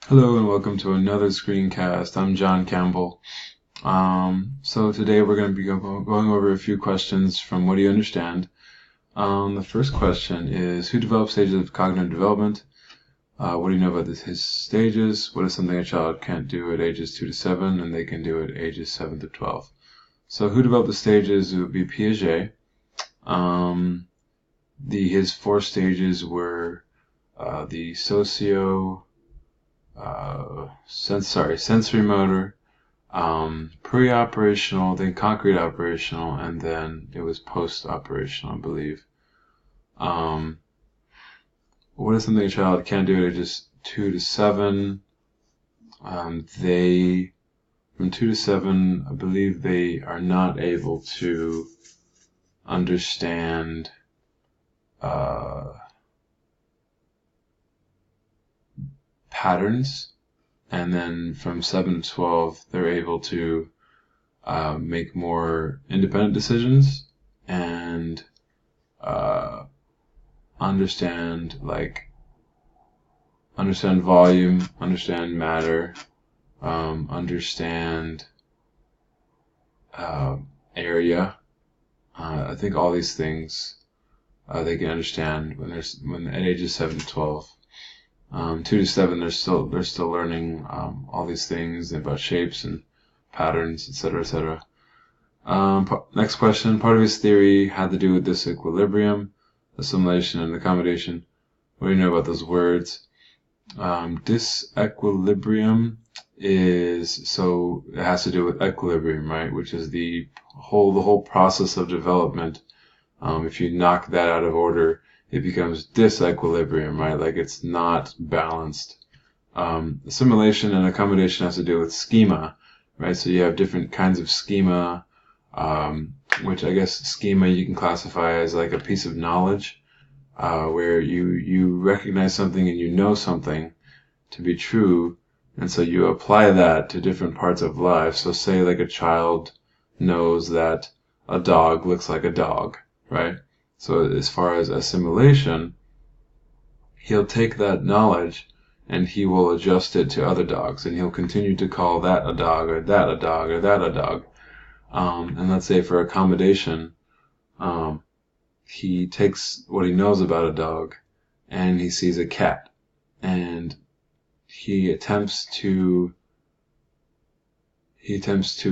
Hello and welcome to another screencast. I'm John Campbell. So today we're going to be going over a few questions from What Do You Understand? The first question is, who develops stages of cognitive development? What do you know about his stages? What is something a child can't do at ages 2 to 7 and they can do at ages 7 to 12? So who developed the stages? It would be Piaget. His four stages were the sensory motor, pre-operational, then concrete operational, and then it was post-operational, I believe. What is something a child can do at ages 2 to 7? From 2 to 7, I believe they are not able to understand patterns, and then from 7 to 12 they're able to make more independent decisions and understand volume, understand matter, understand area. I think all these things they can understand when at ages 7 to 12. 2 to 7, they're still learning all these things about shapes and patterns, etc., etc. Next question. Part of his theory had to do with disequilibrium, assimilation, and accommodation. What do you know about those words? Disequilibrium it has to do with equilibrium, right? Which is the whole process of development. If you knock that out of order, it becomes disequilibrium, right? Like it's not balanced. Assimilation and accommodation has to do with schema, right? So you have different kinds of schema, which I guess schema you can classify as like a piece of knowledge, where you recognize something and you know something to be true, and so you apply that to different parts of life. So say like a child knows that a dog looks like a dog, right? So as far as assimilation, he'll take that knowledge and he will adjust it to other dogs, and he'll continue to call that a dog, or that a dog, or that a dog. And let's say for accommodation, he takes what he knows about a dog and he sees a cat, and he attempts to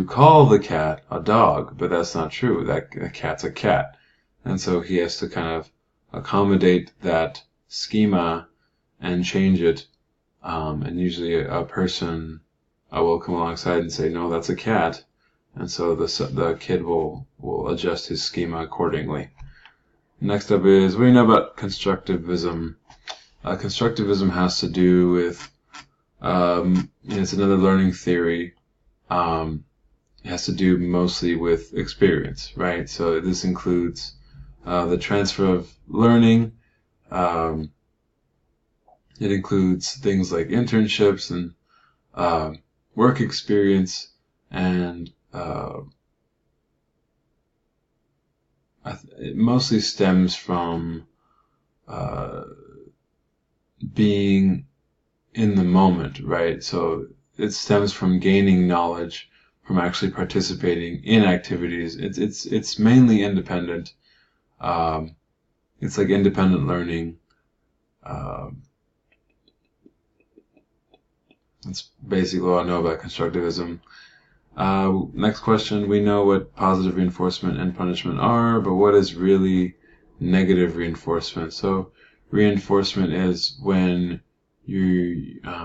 call the cat a dog, but that's not true. That cat's a cat. And so he has to kind of accommodate that schema and change it. And usually a person will come alongside and say, no, that's a cat. And so the kid will adjust his schema accordingly. Next up is, what do you know about constructivism? Constructivism has to do with, it's another learning theory. It has to do mostly with experience, right? So this includes the transfer of learning. It includes things like internships and work experience, and it mostly stems from being in the moment, right? So it stems from gaining knowledge, from actually participating in activities. It's mainly independent. It's like independent learning. That's basically all I know about constructivism. Next question. We know what positive reinforcement and punishment are, but what is really negative reinforcement? So reinforcement is when you're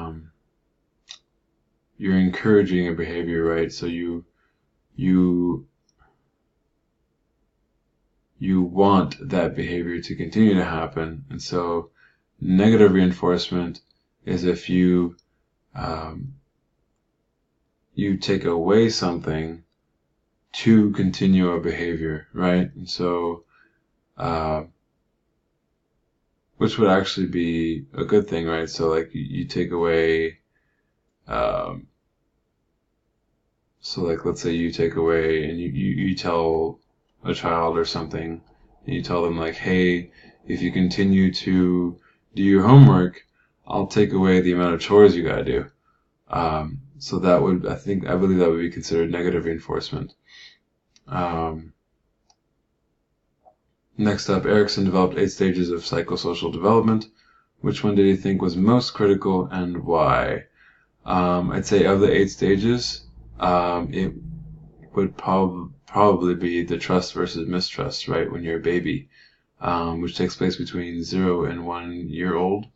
encouraging a behavior, right? So you want that behavior to continue to happen. And so negative reinforcement is if you take away something to continue a behavior, right? And so which would actually be a good thing, right? So like you take away so like let's say you take away and you tell a child or something, and you tell them like, hey, if you continue to do your homework, I'll take away the amount of chores you gotta do. So that would, I believe that would be considered negative reinforcement. Next up, Erikson developed 8 stages of psychosocial development. Which one did he think was most critical and why? I'd say of the 8 stages, it would probably be the trust versus mistrust, right, when you're a baby, which takes place between 0 and 1 year old.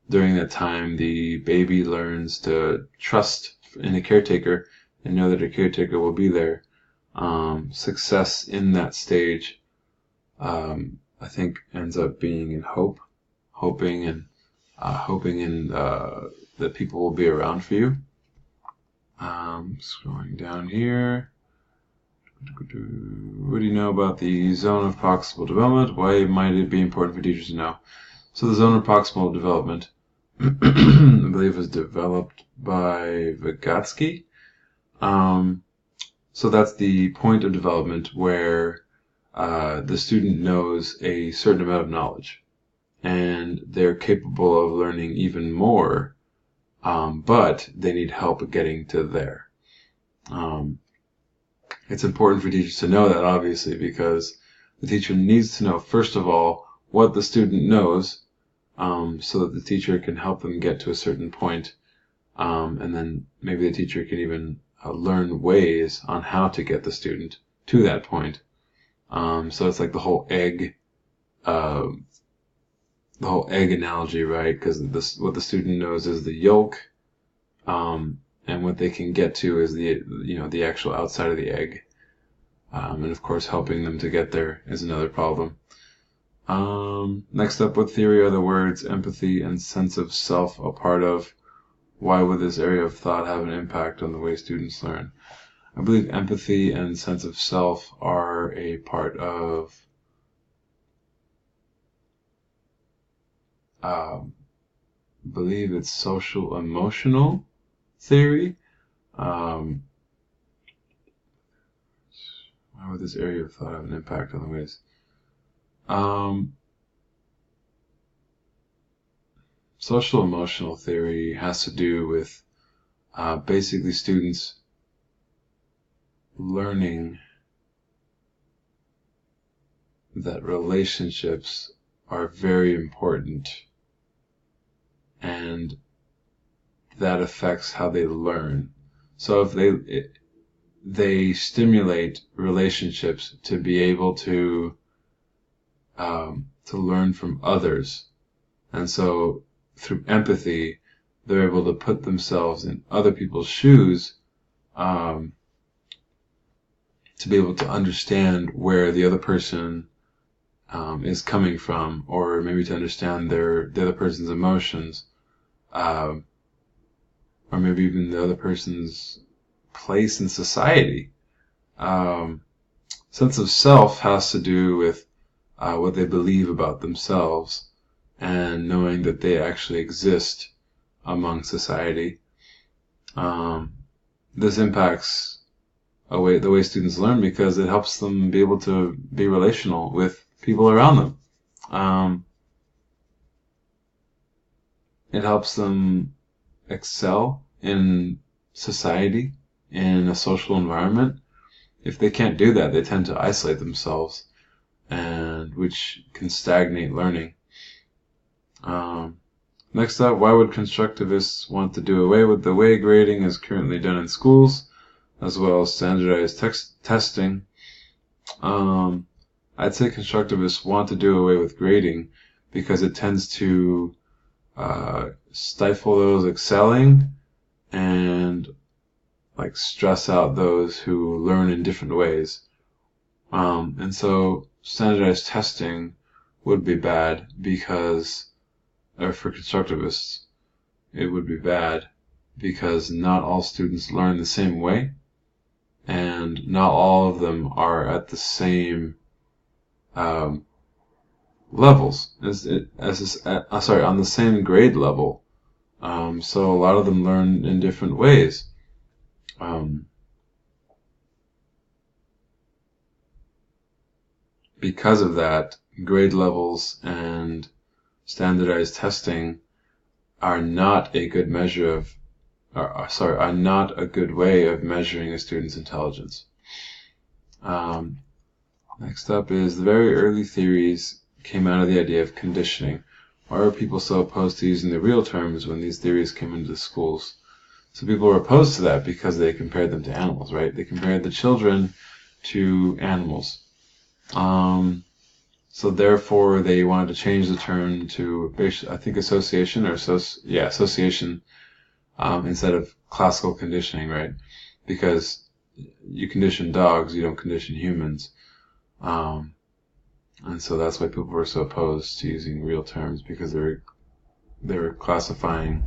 During that time, the baby learns to trust in a caretaker and know that a caretaker will be there. Success in that stage, I think, ends up being in hoping in that people will be around for you. Scrolling down here. What do you know about the zone of proximal development? Why might it be important for teachers to know? So the zone of proximal development, I believe, was developed by Vygotsky. So that's the point of development where the student knows a certain amount of knowledge, and they're capable of learning even more, but they need help getting to there. It's important for teachers to know that, obviously, because the teacher needs to know, first of all, what the student knows, so that the teacher can help them get to a certain point, and then maybe the teacher can even learn ways on how to get the student to that point. So it's like the whole egg analogy, right? Because what the student knows is the yolk, and what they can get to is the actual outside of the egg. And of course, helping them to get there is another problem. Next up, what theory are the words empathy and sense of self a part of? Why would this area of thought have an impact on the way students learn? I believe empathy and sense of self are a part of I believe it's social emotional theory. Why would this area of thought have an impact on the ways? Social emotional theory has to do with basically students learning that relationships are very important, and that affects how they learn. So if they stimulate relationships to be able to learn from others, and so through empathy, they're able to put themselves in other people's shoes, to be able to understand where the other person is coming from, or maybe to understand the other person's emotions, or maybe even the other person's place in society. Sense of self has to do with what they believe about themselves, and knowing that they actually exist among society. This impacts the way students learn, because it helps them be able to be relational with people around them. It helps them excel in society, in a social environment. If they can't do that, they tend to isolate themselves, and which can stagnate learning. Next up, why would constructivists want to do away with the way grading is currently done in schools, as well as standardized testing? I'd say constructivists want to do away with grading because it tends to stifle those excelling and stress out those who learn in different ways. And so standardized testing would be bad for constructivists, it would be bad because not all students learn the same way, and not all of them are at the same levels on the same grade level. So a lot of them learn in different ways. Because of that, grade levels and standardized testing are not a good measure of, are not a good way of measuring a student's intelligence. Next up is the very early theories came out of the idea of conditioning. Why were people so opposed to using the real terms when these theories came into the schools? So people were opposed to that because they compared them to animals, right? They compared the children to animals. So therefore, they wanted to change the term to, I think, association, or association, instead of classical conditioning, right? Because you condition dogs, you don't condition humans. And so that's why people were so opposed to using real terms, because they were classifying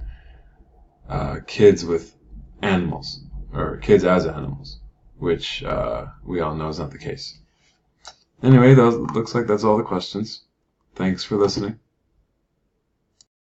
kids with animals, or kids as animals, which we all know is not the case. Anyway, looks like that's all the questions. Thanks for listening.